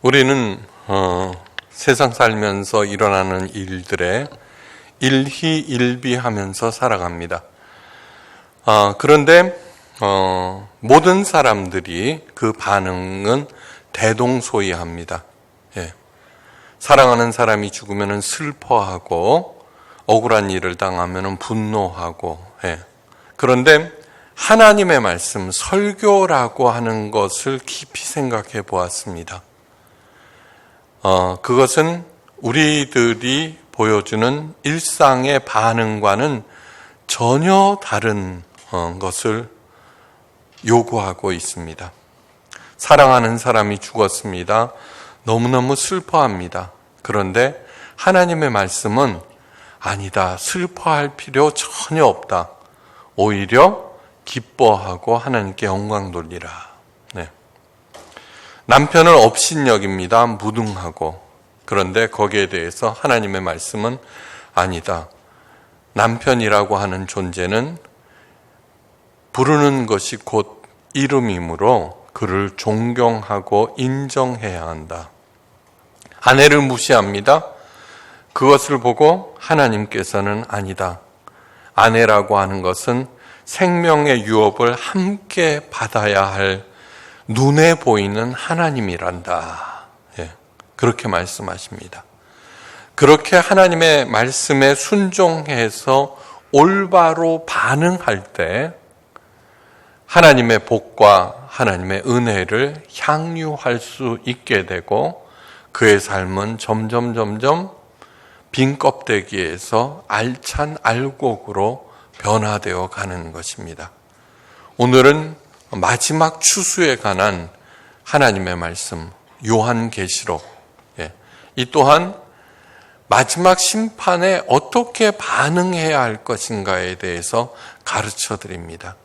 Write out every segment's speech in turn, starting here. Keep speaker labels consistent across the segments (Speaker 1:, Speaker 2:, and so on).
Speaker 1: 우리는 세상 살면서 일어나는 일들에 일희일비하면서 살아갑니다. 그런데 모든 사람들이 그 반응은 대동소이합니다. 사랑하는 사람이 죽으면 슬퍼하고 억울한 일을 당하면 분노하고 그런데 하나님의 말씀, 설교라고 하는 것을 깊이 생각해 보았습니다. 그것은 우리들이 보여주는 일상의 반응과는 전혀 다른 것을 요구하고 있습니다. 사랑하는 사람이 죽었습니다. 너무너무 슬퍼합니다. 그런데 하나님의 말씀은 아니다. 슬퍼할 필요 전혀 없다. 오히려 기뻐하고 하나님께 영광 돌리라. 남편을 업신여깁니다. 무능하고. 그런데 거기에 대해서 하나님의 말씀은 아니다. 남편이라고 하는 존재는 부르는 것이 곧 이름이므로 그를 존경하고 인정해야 한다. 아내를 무시합니다. 그것을 보고 하나님께서는 아니다. 아내라고 하는 것은 생명의 유업을 함께 받아야 할 눈에 보이는 하나님이란다. 그렇게 말씀하십니다. 그렇게 하나님의 말씀에 순종해서 올바로 반응할 때 하나님의 복과 하나님의 은혜를 향유할 수 있게 되고 그의 삶은 점점 빈 껍데기에서 알찬 알곡으로 변화되어 가는 것입니다. 오늘은 마지막 추수에 관한 하나님의 말씀, 요한계시록, 이 또한 마지막 심판에 어떻게 반응해야 할 것인가에 대해서 가르쳐 드립니다.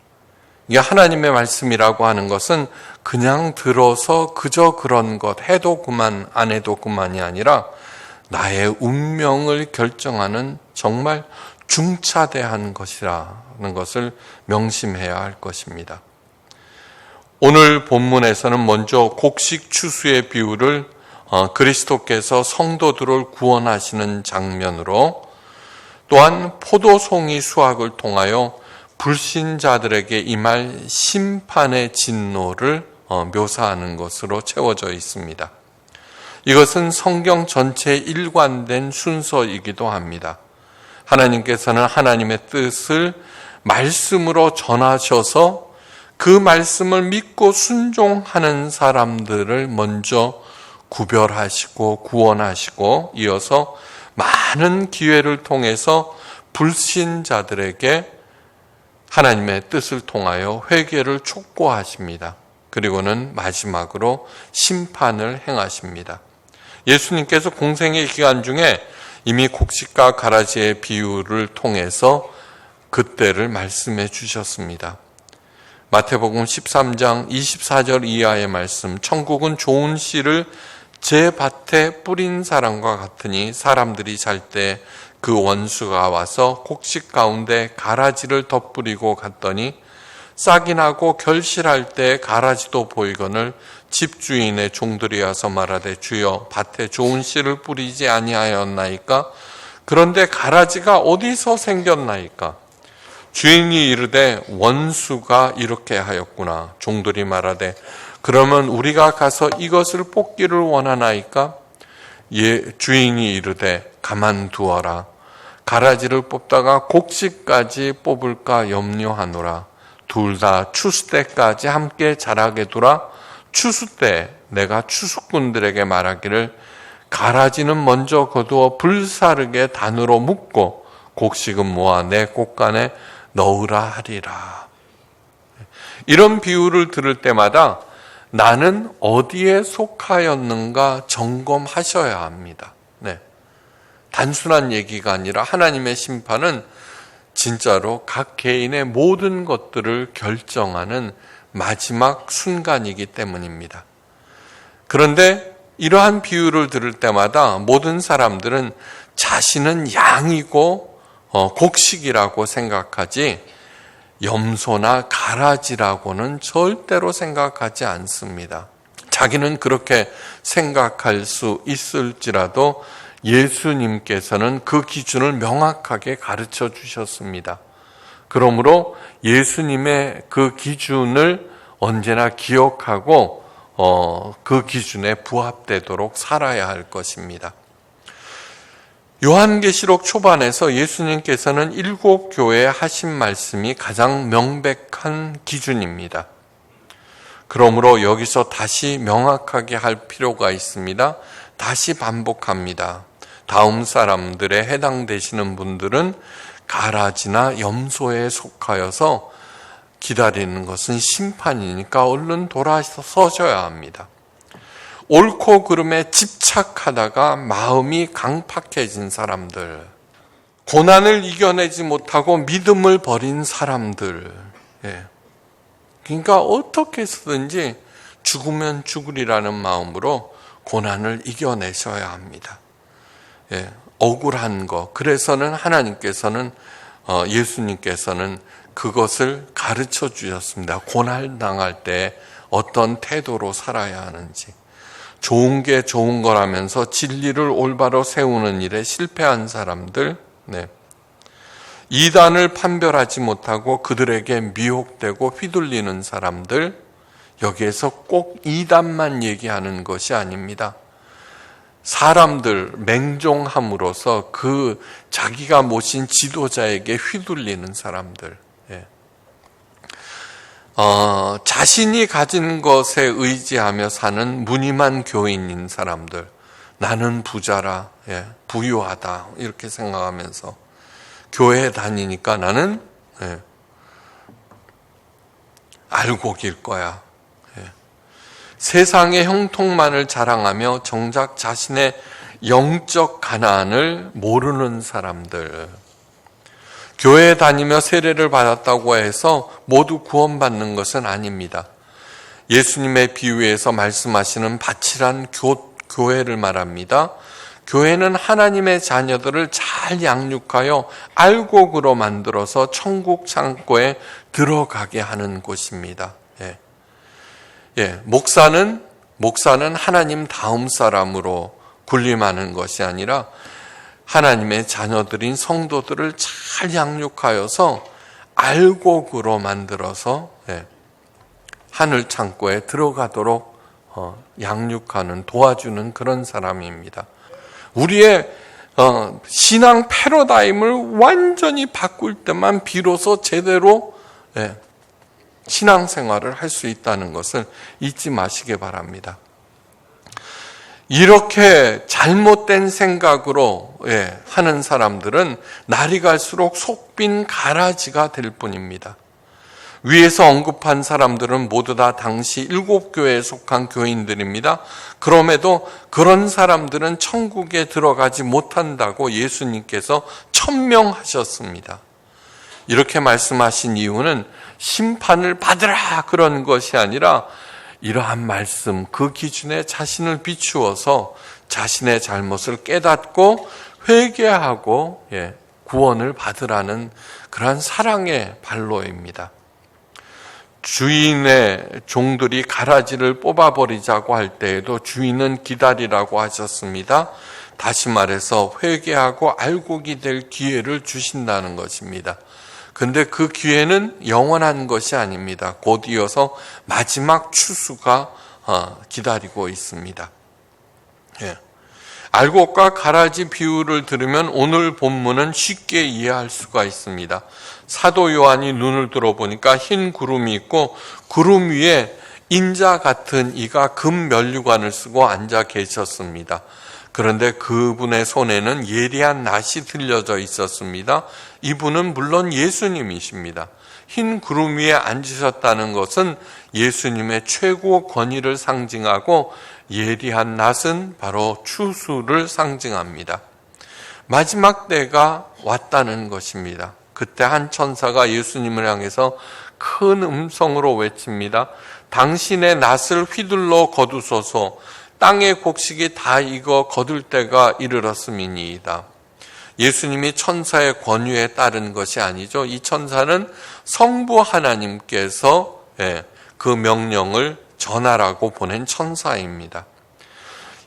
Speaker 1: 이게 하나님의 말씀이라고 하는 것은 그냥 들어서 그저 그런 것 해도 그만 안 해도 그만이 아니라 나의 운명을 결정하는 정말 중차대한 것이라는 것을 명심해야 할 것입니다. 오늘 본문에서는 먼저 곡식 추수의 비유를 그리스도께서 성도들을 구원하시는 장면으로 또한 포도송이 수확을 통하여 불신자들에게 임할 심판의 진노를 묘사하는 것으로 채워져 있습니다. 이것은 성경 전체에 일관된 순서이기도 합니다. 하나님께서는 하나님의 뜻을 말씀으로 전하셔서 그 말씀을 믿고 순종하는 사람들을 먼저 구별하시고 구원하시고 이어서 많은 기회를 통해서 불신자들에게 하나님의 뜻을 통하여 회개를 촉구하십니다. 그리고는 마지막으로 심판을 행하십니다. 예수님께서 공생의 기간 중에 이미 곡식과 가라지의 비유를 통해서 그때를 말씀해 주셨습니다. 마태복음 13장 24절 이하의 말씀, 천국은 좋은 씨를 제 밭에 뿌린 사람과 같으니 사람들이 잘 때 그 원수가 와서 곡식 가운데 가라지를 덧뿌리고 갔더니 싹이 나고 결실할 때 가라지도 보이거늘 집주인의 종들이 와서 말하되 주여 밭에 좋은 씨를 뿌리지 아니하였나이까? 그런데 가라지가 어디서 생겼나이까? 주인이 이르되 원수가 이렇게 하였구나. 종들이 말하되 그러면 우리가 가서 이것을 뽑기를 원하나이까? 주인이 이르되 가만두어라. 가라지를 뽑다가 곡식까지 뽑을까 염려하노라. 둘 다 추수 때까지 함께 자라게 두라. 추수 때 내가 추수꾼들에게 말하기를 가라지는 먼저 거두어 불사르게 단으로 묶고 곡식은 모아 내 곳간에 넣으라 하리라. 이런 비유를 들을 때마다 나는 어디에 속하였는가 점검하셔야 합니다. 단순한 얘기가 아니라 하나님의 심판은 진짜로 각 개인의 모든 것들을 결정하는 마지막 순간이기 때문입니다. 그런데 이러한 비유를 들을 때마다 모든 사람들은 자신은 양이고 곡식이라고 생각하지 염소나 가라지라고는 절대로 생각하지 않습니다. 자기는 그렇게 생각할 수 있을지라도 예수님께서는 그 기준을 명확하게 가르쳐 주셨습니다. 그러므로 예수님의 그 기준을 언제나 기억하고 그 기준에 부합되도록 살아야 할 것입니다. 요한계시록 초반에서 예수님께서는 7 교회에 하신 말씀이 가장 명백한 기준입니다. 그러므로 여기서 다시 명확하게 할 필요가 있습니다. 다시 반복합니다. 다음 사람들에 해당되시는 분들은 가라지나 염소에 속하여서 기다리는 것은 심판이니까 얼른 돌아서셔야 합니다. 옳고 그름에 집착하다가 마음이 강팍해진 사람들, 고난을 이겨내지 못하고 믿음을 버린 사람들, 그러니까 어떻게 해서든지 죽으면 죽으리라는 마음으로 고난을 이겨내셔야 합니다. 억울한 거. 그래서는 하나님께서는 예수님께서는 그것을 가르쳐 주셨습니다. 고난 당할 때 어떤 태도로 살아야 하는지. 좋은 게 좋은 거라면서 진리를 올바로 세우는 일에 실패한 사람들, 이단을 판별하지 못하고 그들에게 미혹되고 휘둘리는 사람들, 여기에서 꼭 이단만 얘기하는 것이 아닙니다. 사람들 맹종함으로써 그 자기가 모신 지도자에게 휘둘리는 사람들, 자신이 가진 것에 의지하며 사는 무늬만 교인인 사람들, 나는 부자라, 부유하다 이렇게 생각하면서 교회에 다니니까 나는 알곡일 거야. 세상의 형통만을 자랑하며 정작 자신의 영적 가난을 모르는 사람들, 교회에 다니며 세례를 받았다고 해서 모두 구원받는 것은 아닙니다. 예수님의 비유에서 말씀하시는 밭이란 교회를 말합니다. 교회는 하나님의 자녀들을 잘 양육하여 알곡으로 만들어서 천국 창고에 들어가게 하는 곳입니다. 목사는 하나님 다음 사람으로 군림하는 것이 아니라 하나님의 자녀들인 성도들을 잘 양육하여서 알곡으로 만들어서 하늘 창고에 들어가도록 양육하는, 도와주는 그런 사람입니다. 우리의 신앙 패러다임을 완전히 바꿀 때만 비로소 제대로 신앙생활을 할 수 있다는 것을 잊지 마시기 바랍니다. 이렇게 잘못된 생각으로 하는 사람들은 날이 갈수록 속빈 가라지가 될 뿐입니다. 위에서 언급한 사람들은 모두 다 당시 7교회에 속한 교인들입니다. 그럼에도 그런 사람들은 천국에 들어가지 못한다고 예수님께서 천명하셨습니다. 이렇게 말씀하신 이유는 심판을 받으라 그런 것이 아니라 이러한 말씀, 그 기준에 자신을 비추어서 자신의 잘못을 깨닫고 회개하고 구원을 받으라는 그러한 사랑의 발로입니다. 주인의 종들이 가라지를 뽑아버리자고 할 때에도 주인은 기다리라고 하셨습니다. 다시 말해서 회개하고 알곡이 될 기회를 주신다는 것입니다. 근데 그 기회는 영원한 것이 아닙니다. 곧 이어서 마지막 추수가 기다리고 있습니다. 알곡과 가라지 비유를 들으면 오늘 본문은 쉽게 이해할 수가 있습니다. 사도 요한이 눈을 들어보니까 흰 구름이 있고 구름 위에 인자 같은 이가 금 면류관을 쓰고 앉아 계셨습니다. 그런데 그분의 손에는 예리한 낫이 들려져 있었습니다. 이분은 물론 예수님이십니다. 흰 구름 위에 앉으셨다는 것은 예수님의 최고 권위를 상징하고 예리한 낫은 바로 추수를 상징합니다. 마지막 때가 왔다는 것입니다. 그때 한 천사가 예수님을 향해서 큰 음성으로 외칩니다. 당신의 낫을 휘둘러 거두소서. 땅의 곡식이 다 익어 거둘 때가 이르렀음이니이다. 예수님이 천사의 권위에 따른 것이 아니죠. 이 천사는 성부 하나님께서 그 명령을 전하라고 보낸 천사입니다.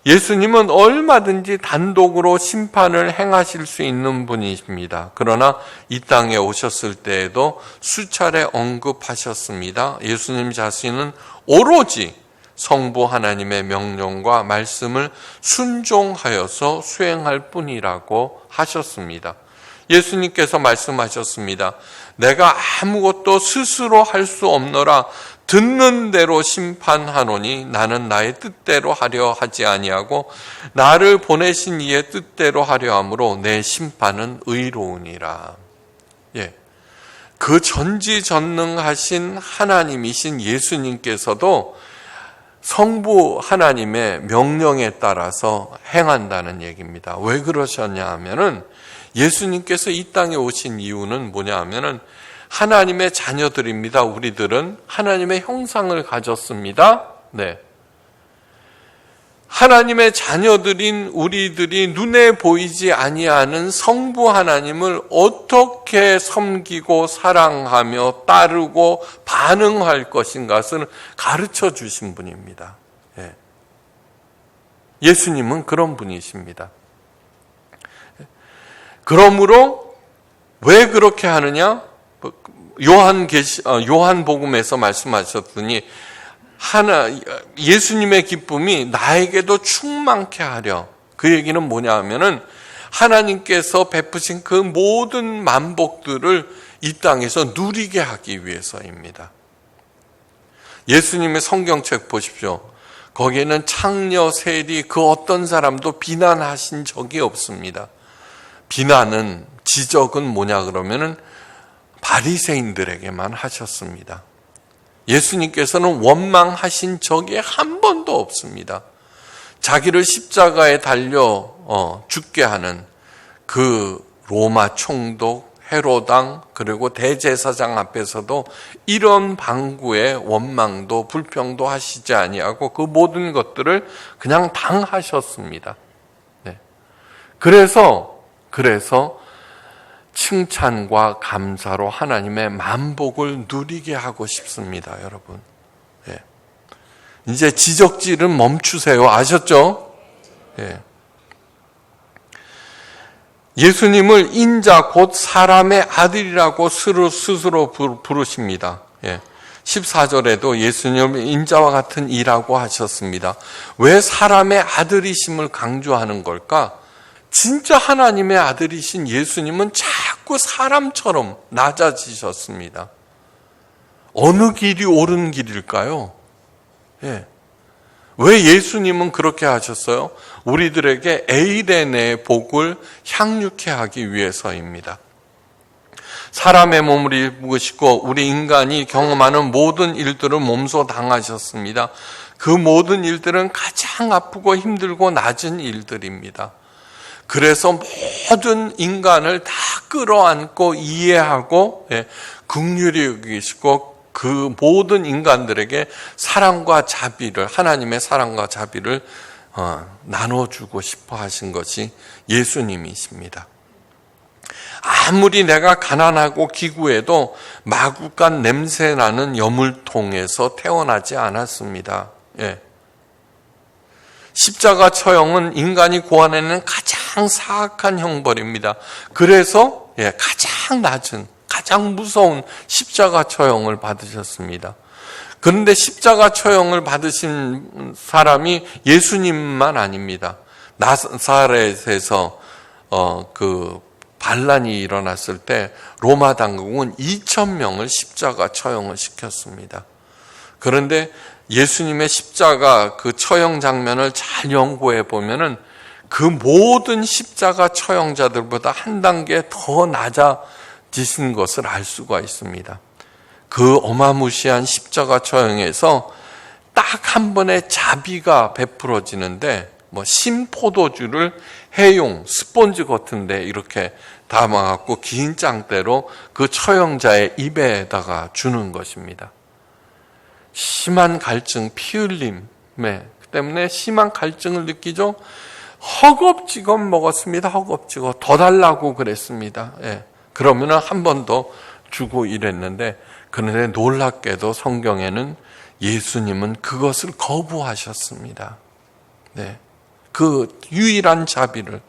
Speaker 1: 예수님은 얼마든지 단독으로 심판을 행하실 수 있는 분이십니다. 그러나 이 땅에 오셨을 때에도 수차례 언급하셨습니다. 예수님 자신은 오로지 성부 하나님의 명령과 말씀을 순종하여서 수행할 뿐이라고 하셨습니다. 예수님께서 말씀하셨습니다. 내가 아무것도 스스로 할 수 없노라. 듣는 대로 심판하노니 나는 나의 뜻대로 하려 하지 아니하고 나를 보내신 이의 뜻대로 하려 함으로 내 심판은 의로우니라. 예. 그 전지전능하신 하나님이신 예수님께서도 성부 하나님의 명령에 따라서 행한다는 얘기입니다. 왜 그러셨냐 하면은 예수님께서 이 땅에 오신 이유는 뭐냐 하면은 하나님의 자녀들입니다. 우리들은 하나님의 형상을 가졌습니다. 네. 하나님의 자녀들인 우리들이 눈에 보이지 아니하는 성부 하나님을 어떻게 섬기고 사랑하며 따르고 반응할 것인가를 가르쳐 주신 분입니다. 예. 예수님은 그런 분이십니다. 그러므로 왜 그렇게 하느냐? 요한복음에서 말씀하셨더니 예수님의 기쁨이 나에게도 충만케 하려. 그 얘기는 뭐냐 하면은 하나님께서 베푸신 그 모든 만복들을 이 땅에서 누리게 하기 위해서입니다. 예수님의 성경책 보십시오. 거기에는 창녀, 세리 그 어떤 사람도 비난하신 적이 없습니다. 비난은, 지적은 뭐냐 그러면은 바리새인들에게만 하셨습니다. 예수님께서는 원망하신 적이 한 번도 없습니다. 자기를 십자가에 달려 죽게 하는 그 로마 총독, 헤로당, 그리고 대제사장 앞에서도 이런 방구의 원망도 불평도 하시지 아니하고 그 모든 것들을 그냥 당하셨습니다. 네. 그래서 칭찬과 감사로 하나님의 만복을 누리게 하고 싶습니다, 여러분. 예. 이제 지적질은 멈추세요. 아셨죠? 예. 예수님을 인자 곧 사람의 아들이라고 스스로 부르십니다. 예. 14절에도 예수님을 인자와 같은 이라고 하셨습니다. 왜 사람의 아들이심을 강조하는 걸까? 진짜 하나님의 아들이신 예수님은 자꾸 사람처럼 낮아지셨습니다. 어느 길이 옳은 길일까요? 예. 왜 예수님은 그렇게 하셨어요? 우리들에게 에이레네의 복을 향유케 하기 위해서입니다. 사람의 몸을 입으시고 우리 인간이 경험하는 모든 일들을 몸소 당하셨습니다. 그 모든 일들은 가장 아프고 힘들고 낮은 일들입니다. 그래서 모든 인간을 다 끌어안고 이해하고 긍휼히 여기시고 그 모든 인간들에게 사랑과 자비를, 하나님의 사랑과 자비를 나눠주고 싶어 하신 것이 예수님이십니다. 아무리 내가 가난하고 기구해도 마구간 냄새나는 여물통에서 태어나지 않았습니다. 예. 십자가 처형은 인간이 고안해낸 가장 사악한 형벌입니다. 그래서 가장 낮은, 가장 무서운 십자가 처형을 받으셨습니다. 그런데 십자가 처형을 받으신 사람이 예수님만 아닙니다. 나사렛에서 그 반란이 일어났을 때 로마 당국은 2,000명을 십자가 처형을 시켰습니다. 그런데 예수님의 십자가 그 처형 장면을 잘 연구해 보면은 그 모든 십자가 처형자들보다 한 단계 더 낮아지신 것을 알 수가 있습니다. 그 어마무시한 십자가 처형에서 딱 한 번의 자비가 베풀어지는데 신포도주를 해용, 스폰지 같은데 이렇게 담아갖고 긴 장대로 그 처형자의 입에다가 주는 것입니다. 심한 갈증, 피 흘림 때문에 심한 갈증을 느끼죠. 허겁지겁 먹었습니다. 허겁지겁 더 달라고 그랬습니다. 그러면 한 번 더 주고 이랬는데, 그런데 놀랍게도 성경에는 예수님은 그것을 거부하셨습니다. 네. 그 유일한 자비를.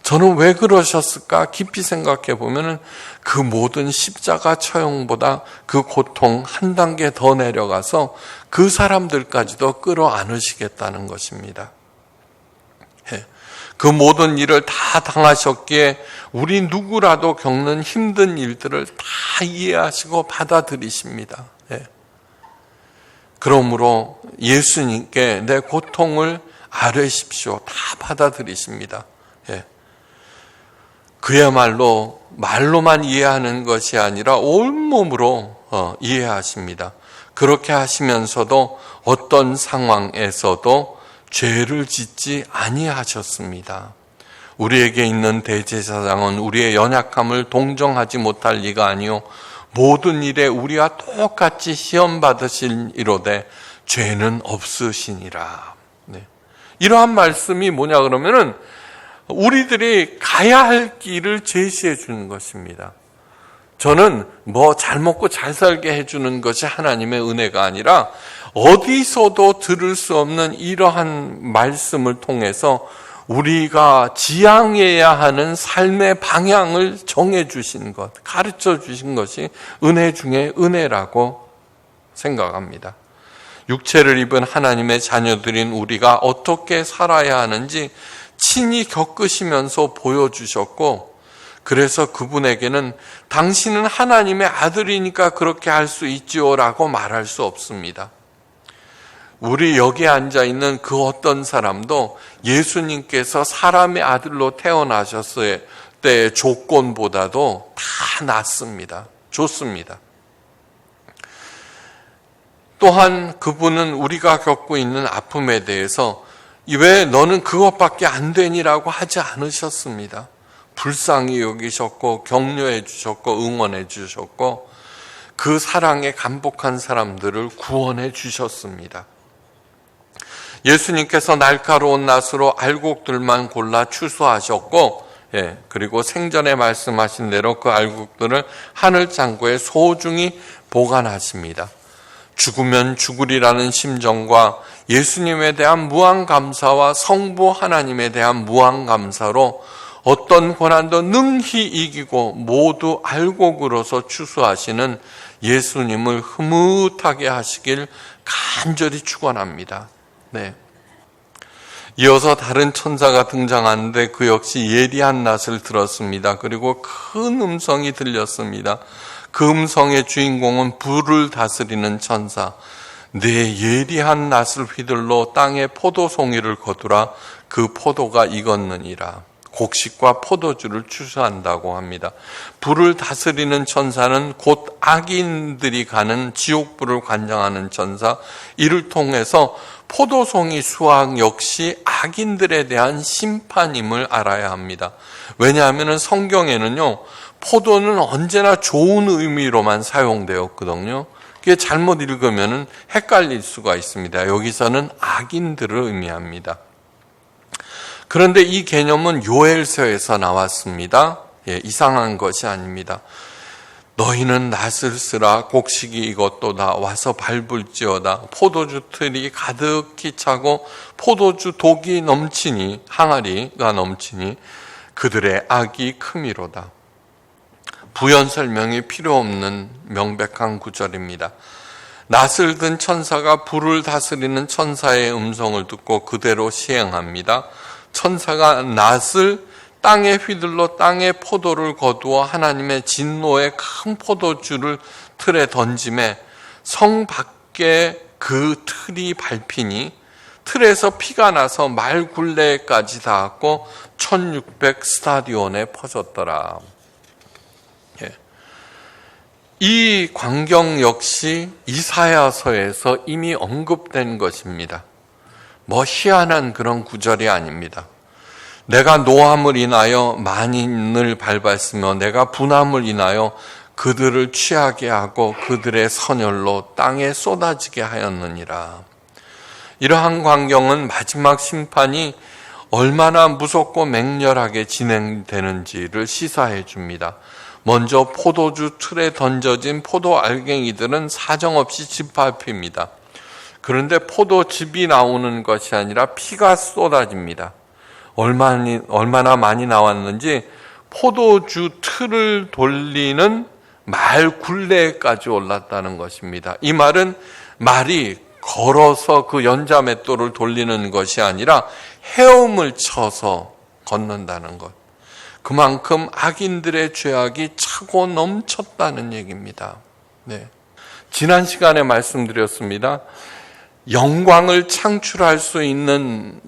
Speaker 1: 저는 왜 그러셨을까 깊이 생각해 보면은 그 모든 십자가 처형보다 그 고통 한 단계 더 내려가서 그 사람들까지도 끌어안으시겠다는 것입니다. 그 모든 일을 다 당하셨기에 우리 누구라도 겪는 힘든 일들을 다 이해하시고 받아들이십니다. 그러므로 예수님께 내 고통을 아뢰십시오. 다 받아들이십니다. 그야말로 말로만 이해하는 것이 아니라 온몸으로 이해하십니다. 그렇게 하시면서도 어떤 상황에서도 죄를 짓지 아니하셨습니다. 우리에게 있는 대제사장은 우리의 연약함을 동정하지 못할 리가 아니요 모든 일에 우리와 똑같이 시험 받으실 이로되 죄는 없으시니라. 네. 이러한 말씀이 뭐냐 그러면은 우리들이 가야 할 길을 제시해 주는 것입니다. 저는 잘 먹고 잘 살게 해주는 것이 하나님의 은혜가 아니라 어디서도 들을 수 없는 이러한 말씀을 통해서 우리가 지향해야 하는 삶의 방향을 정해 주신 것, 가르쳐 주신 것이 은혜 중에 은혜라고 생각합니다. 육체를 입은 하나님의 자녀들인 우리가 어떻게 살아야 하는지 친히 겪으시면서 보여주셨고, 그래서 그분에게는 당신은 하나님의 아들이니까 그렇게 할 수 있지요 라고 말할 수 없습니다. 우리 여기 앉아있는 그 어떤 사람도 예수님께서 사람의 아들로 태어나셨을 때의 조건보다도 다 낫습니다. 좋습니다. 또한 그분은 우리가 겪고 있는 아픔에 대해서 왜 너는 그것밖에 안 되니라고 하지 않으셨습니다. 불쌍히 여기셨고 격려해 주셨고 응원해 주셨고 그 사랑에 감복한 사람들을 구원해 주셨습니다. 예수님께서 날카로운 낫으로 알곡들만 골라 추수하셨고, 그리고 생전에 말씀하신 대로 그 알곡들을 하늘 창고에 소중히 보관하십니다. 죽으면 죽으리라는 심정과 예수님에 대한 무한 감사와 성부 하나님에 대한 무한 감사로 어떤 고난도 능히 이기고 모두 알곡으로서 추수하시는 예수님을 흐뭇하게 하시길 간절히 축원합니다. 네. 이어서 다른 천사가 등장하는데 그 역시 예리한 낫을 들었습니다. 그리고 큰 음성이 들렸습니다. 그 음성의 주인공은 불을 다스리는 천사. 내 예리한 낫을 휘둘러 땅에 포도송이를 거두라. 그 포도가 익었느니라. 곡식과 포도주를 추수한다고 합니다. 불을 다스리는 천사는 곧 악인들이 가는 지옥불을 관장하는 천사. 이를 통해서 포도송이 수확 역시 악인들에 대한 심판임을 알아야 합니다. 왜냐하면 성경에는요, 포도는 언제나 좋은 의미로만 사용되었거든요. 그게 잘못 읽으면 헷갈릴 수가 있습니다. 여기서는 악인들을 의미합니다. 그런데 이 개념은 요엘서에서 나왔습니다. 이상한 것이 아닙니다. 너희는 낫을 쓰라. 곡식이 익었도다. 와서 밟을지어다. 포도주 틀이 가득히 차고 포도주 독이 넘치니, 항아리가 넘치니 그들의 악이 크미로다. 부연 설명이 필요 없는 명백한 구절입니다. 낫을 든 천사가 불을 다스리는 천사의 음성을 듣고 그대로 시행합니다. 천사가 낫을 땅에 휘둘러 땅에 포도를 거두어 하나님의 진노의 큰 포도주를 틀에 던짐에 성 밖에 그 틀이 밟히니 틀에서 피가 나서 말 굴레까지 닿았고 1600 스타디온에 퍼졌더라. 이 광경 역시 이사야서에서 이미 언급된 것입니다. 희한한 그런 구절이 아닙니다. 내가 노함을 인하여 만인을 밟았으며 내가 분함을 인하여 그들을 취하게 하고 그들의 선혈로 땅에 쏟아지게 하였느니라. 이러한 광경은 마지막 심판이 얼마나 무섭고 맹렬하게 진행되는지를 시사해 줍니다. 먼저 포도주 틀에 던져진 포도 알갱이들은 사정없이 짓밟힙니다. 그런데 포도즙이 나오는 것이 아니라 피가 쏟아집니다. 얼마나 많이 나왔는지 포도주 틀을 돌리는 말 굴레까지 올랐다는 것입니다. 이 말은 말이 걸어서 그 연자맷돌을 돌리는 것이 아니라 헤엄을 쳐서 걷는다는 것. 그만큼 악인들의 죄악이 차고 넘쳤다는 얘기입니다. 네. 지난 시간에 말씀드렸습니다. 영광을 창출할 수 있는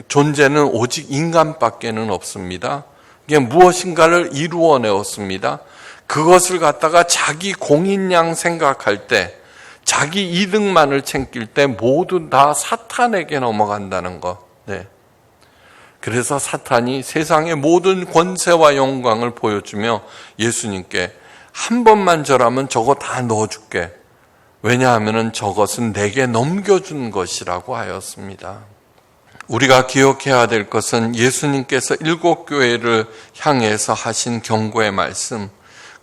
Speaker 1: 존재는 오직 인간밖에는 없습니다. 이게 무엇인가를 이루어내었습니다. 그것을 갖다가 자기 공인양 생각할 때, 자기 이득만을 챙길 때 모두 다 사탄에게 넘어간다는 것. 네. 그래서 사탄이 세상의 모든 권세와 영광을 보여주며 예수님께 한 번만 저라면 저거 다 넣어줄게. 왜냐하면 저것은 내게 넘겨준 것이라고 하였습니다. 우리가 기억해야 될 것은 예수님께서 7교회를 향해서 하신 경고의 말씀,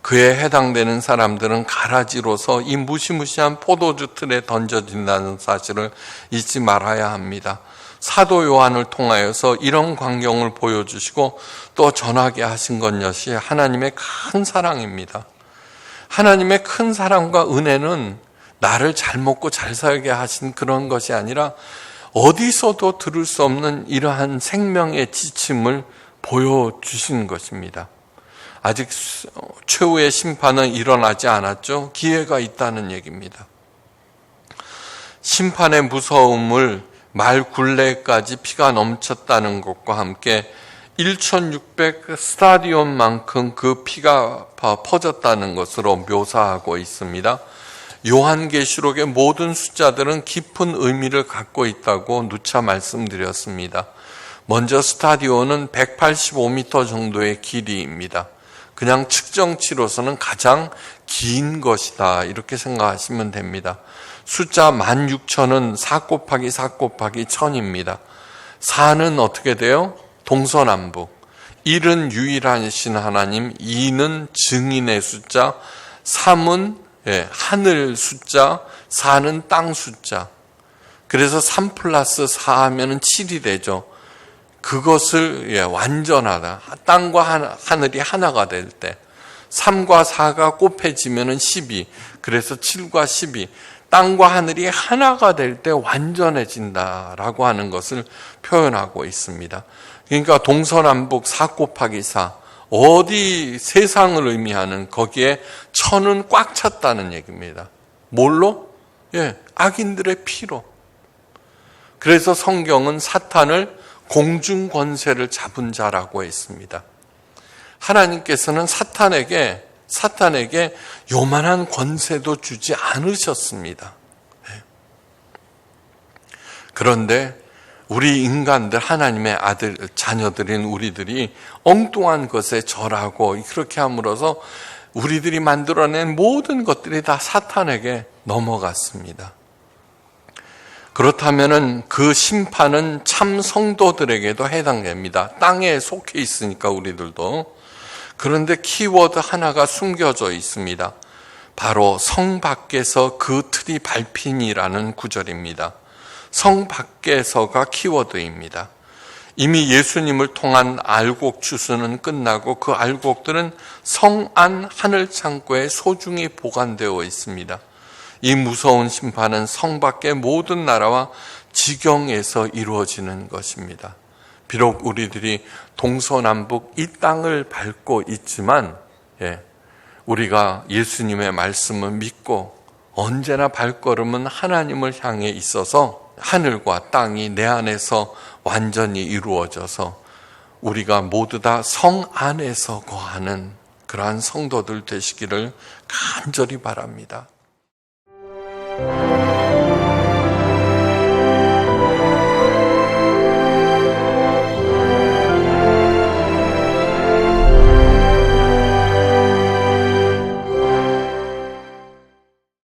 Speaker 1: 그에 해당되는 사람들은 가라지로서 이 무시무시한 포도주 틀에 던져진다는 사실을 잊지 말아야 합니다. 사도 요한을 통하여서 이런 광경을 보여주시고 또 전하게 하신 것이 하나님의 큰 사랑입니다. 하나님의 큰 사랑과 은혜는 나를 잘 먹고 잘 살게 하신 그런 것이 아니라 어디서도 들을 수 없는 이러한 생명의 지침을 보여주신 것입니다. 아직 최후의 심판은 일어나지 않았죠. 기회가 있다는 얘기입니다. 심판의 무서움을 말 굴레까지 피가 넘쳤다는 것과 함께 1600 스타디움만큼 그 피가 퍼졌다는 것으로 묘사하고 있습니다. 요한계시록의 모든 숫자들은 깊은 의미를 갖고 있다고 누차 말씀드렸습니다. 먼저 스타디온은 185m 정도의 길이입니다. 그냥 측정치로서는 가장 긴 것이다 이렇게 생각하시면 됩니다. 숫자 16,000은 4 곱하기 4 곱하기 1000입니다. 4는 어떻게 돼요? 동서남북. 1은 유일하신 하나님, 2는 증인의 숫자, 3은 하늘 숫자, 4는 땅 숫자. 그래서 3 플러스 4 하면 7이 되죠. 그것을 완전하다. 땅과 하늘이 하나가 될 때 3과 4가 곱해지면 12. 그래서 7과 12. 땅과 하늘이 하나가 될 때 완전해진다라고 하는 것을 표현하고 있습니다. 그러니까 동서남북 4 곱하기 4. 어디 세상을 의미하는 거기에 천은 꽉 찼다는 얘기입니다. 뭘로? 악인들의 피로. 그래서 성경은 사탄을 공중 권세를 잡은 자라고 했습니다. 하나님께서는 사탄에게 요만한 권세도 주지 않으셨습니다. 그런데 우리 인간들, 하나님의 자녀들인 우리들이 엉뚱한 것에 절하고 그렇게 함으로써 우리들이 만들어낸 모든 것들이 다 사탄에게 넘어갔습니다. 그렇다면 그 심판은 참 성도들에게도 해당됩니다. 땅에 속해 있으니까 우리들도. 그런데 키워드 하나가 숨겨져 있습니다. 바로 성 밖에서 그 틀이 밟히니라는 구절입니다. 성 밖에서가 키워드입니다. 이미 예수님을 통한 알곡 추수는 끝나고 그 알곡들은 성 안 하늘 창고에 소중히 보관되어 있습니다. 이 무서운 심판은 성 밖의 모든 나라와 지경에서 이루어지는 것입니다. 비록 우리들이 동서남북 이 땅을 밟고 있지만 우리가 예수님의 말씀을 믿고 언제나 발걸음은 하나님을 향해 있어서 하늘과 땅이 내 안에서 완전히 이루어져서 우리가 모두 다 성 안에서 거하는 그러한 성도들 되시기를 간절히 바랍니다.